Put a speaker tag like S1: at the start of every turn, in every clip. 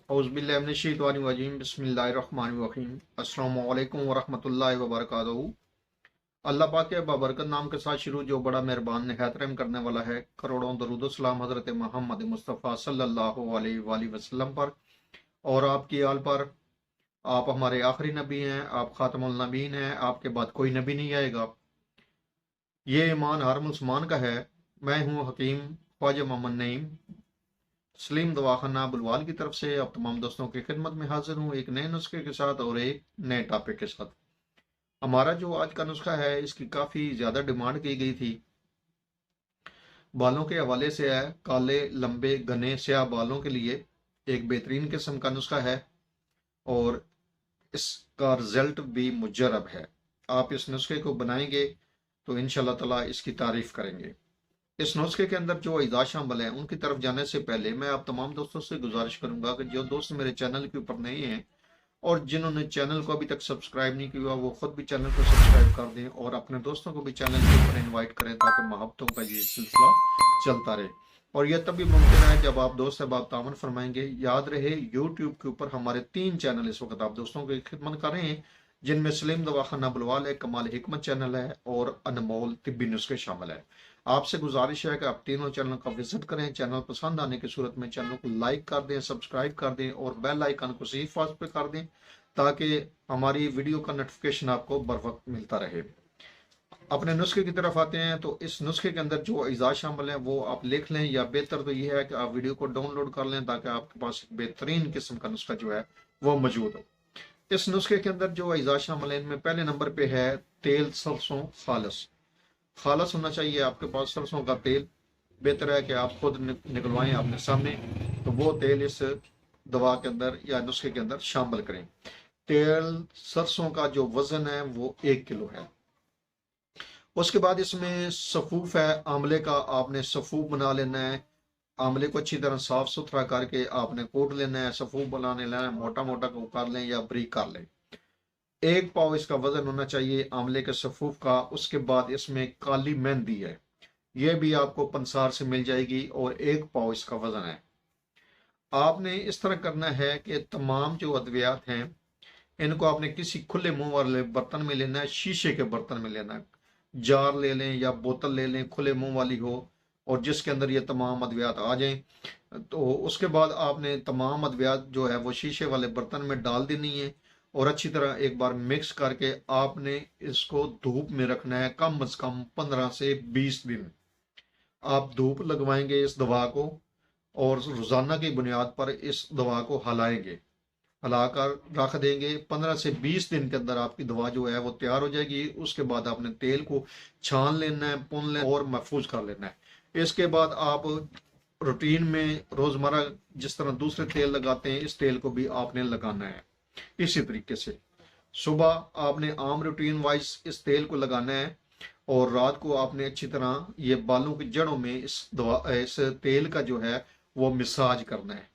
S1: औज़ुबिल्लाहि बिस्मिल्लाहिर्रहमानिर्रहीम अस्सलामु अलैकुम वरहमतुल्लाहि वबरकातुहू। अल्लाह पाक के बाबरकत नाम के साथ शुरू जो बड़ा मेहरबान निहायत रहम करने वाला है। करोड़ों दरूद व सलाम हज़रत मोहम्मद मुस्तफ़ा सल्लल्लाहु अलैहि वसल्लम पर और आपकी आल पर। आप हमारे आखिरी नबी हैं, आप खातमुल नबीन हैं, आपके बाद कोई नबी नहीं आएगा। ये ईमान हर मुसलमान का है। मैं हूँ हकीम ख्वाजा मोहम्मद नईम सलीम दवाखाना बुलवाल की तरफ से आप तमाम दोस्तों की खिदमत में हाजिर हूँ एक नए नुस्खे के साथ और एक नए टॉपिक के साथ। हमारा जो आज का नुस्खा है इसकी काफ़ी ज़्यादा डिमांड की गई थी। बालों के हवाले से है। काले लंबे घने स्याह बालों के लिए एक बेहतरीन किस्म का नुस्खा है और इसका रिजल्ट भी मुजरब है। आप इस नुस्खे को बनाएंगे तो इंशाल्लाह ताला इसकी तारीफ करेंगे। इस नुस्खे के अंदर जो अज़ा शामिल हैं उनकी तरफ जाने से पहले मैं आप तमाम दोस्तों से गुजारिश करूंगा कि जो दोस्त मेरे चैनल के ऊपर नए हैं और जिन्होंने चैनल को अभी तक सब्सक्राइब नहीं किया वो खुद भी चैनल को सब्सक्राइब कर दें और अपने दोस्तों को भी चैनल के ऊपर इन्वाइट करें ताकि मोहब्बतों का ये सिलसिला चलता रहे। और यह तभी मुमकिन है जब आप दोस्त अहबाब तावन फरमाएंगे। याद रहे यूट्यूब के ऊपर हमारे 3 चैनल इस वक्त आप दोस्तों की खिदमत कर रहे हैं, जिनमें सलीम दवाखाना बुलवाल है, कमाल हिकमत चैनल है और अनमोल तिब्बी नुस्खे शामिल है। आपसे गुजारिश है कि आप तीनों चैनल का विजिट करें। चैनल पसंद आने की सूरत में चैनल को लाइक कर दें, सब्सक्राइब कर दें और बेल आइकन को सही फास्ट पे कर दें ताकि हमारी वीडियो का नोटिफिकेशन आपको बर वक्त मिलता रहे। अपने नुस्खे की तरफ आते हैं तो इस नुस्खे के अंदर जो अज़ा शामिल हैं वो आप लिख लें, या बेहतर तो यह है कि आप वीडियो को डाउनलोड कर लें ताकि आपके पास एक बेहतरीन किस्म का नुस्खा जो है वो मौजूद हो। इस नुस्खे के अंदर जो अज़ा शामिल है इनमें पहले नंबर पे है तेल सरसों खालस। खालस होना चाहिए आपके पास सरसों का तेल। बेहतर है कि आप खुद निकलवाएं अपने सामने, तो वो तेल इस दवा के अंदर या नुस्खे के अंदर शामिल करें। तेल सरसों का जो वजन है वो 1 किलो है। उसके बाद इसमें सफूफ है आंवले का, आपने सफूफ बना लेना है। आंवले को अच्छी तरह साफ सुथरा करके आपने कोट लेना है, सफूफ बनाने लेना है, मोटा मोटा को कर लें या ब्रीक कर लें। 1 पाव इसका वजन होना चाहिए आंवले के सफूफ का। उसके बाद इसमें काली मेहंदी है, यह भी आपको पंसार से मिल जाएगी और 1 पाव इसका वजन है। आपने इस तरह करना है कि तमाम जो अद्वियात हैं इनको आपने किसी खुले मुंह वाले बर्तन में लेना है, शीशे के बर्तन में लेना है। जार ले लें या बोतल ले लें, खुले मुंह वाली हो और जिसके अंदर ये तमाम अद्वियात आ जाएं। तो उसके बाद आपने तमाम अद्वियात जो है वो शीशे वाले बर्तन में डाल देनी है और अच्छी तरह एक बार मिक्स करके आपने इसको धूप में रखना है। कम से कम 15 से 20 दिन आप धूप लगवाएंगे इस दवा को और रोजाना की बुनियाद पर इस दवा को हिलाएंगे, हिलाकर रख देंगे। 15 से 20 दिन के अंदर आपकी दवा जो है वो तैयार हो जाएगी। उसके बाद आपने तेल को छान लेना है, पुन लेना और महफूज कर लेना है। इसके बाद आप रूटीन में रोजमर्रा जिस तरह दूसरे तेल लगाते हैं इस तेल को भी आपने लगाना है। इसी तरीके से सुबह आपने आम रूटीन वाइज इस तेल को लगाना है और रात को आपने अच्छी तरह ये बालों की जड़ों में इस तेल का जो है वो मसाज करना है।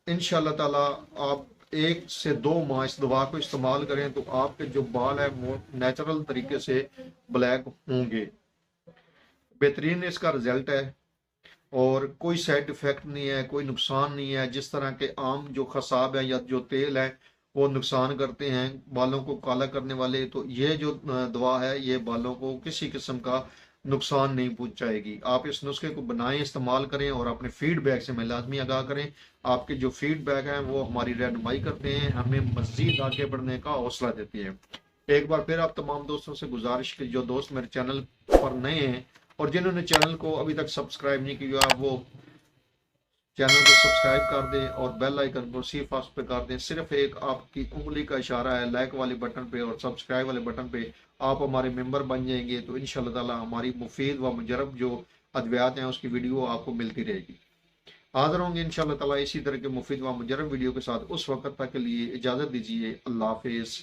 S1: इंशाल्लाह ताला आप 1 से 2 माह इस दवा को इस्तेमाल करें तो आपके जो बाल है वो नेचुरल तरीके से ब्लैक होंगे। बेहतरीन इसका रिजल्ट है और कोई साइड इफेक्ट नहीं है, कोई नुकसान नहीं है। जिस तरह के आम जो खसाब है या जो तेल है वो नुकसान करते हैं बालों को काला करने वाले, तो ये जो दवा है ये बालों को किसी किस्म का नुकसान नहीं पहुंचाएगी। आप इस नुस्खे को बनाएं, इस्तेमाल करें और अपने फीडबैक से मैं लाजमी आगाह करें। आपके जो फीडबैक हैं वो हमारी रहनुमाई करते हैं, हमें मजीद आगे बढ़ने का हौसला देती हैं। एक बार फिर आप तमाम दोस्तों से गुजारिश की जो दोस्त मेरे चैनल पर नए हैं और जिन्होंने चैनल को अभी तक सब्सक्राइब नहीं किया वो चैनल को सब्सक्राइब कर दें और बेल आइकन को सी फास्ट पे कर दें। सिर्फ एक आपकी उंगली का इशारा है, लाइक वाले बटन पे और सब्सक्राइब वाले बटन पे आप हमारे मेंबर बन जाएंगे तो इंशाल्लाह ताला हमारी मुफीद व मुजरब जो अद्वियात हैं उसकी वीडियो आपको मिलती रहेगी। हाजिर होंगे इंशाल्लाह ताला इसी तरह के मुफीद व मुजरब वीडियो के साथ। उस वक्त तक के लिए इजाज़त दीजिए। अल्लाह हाफिज़।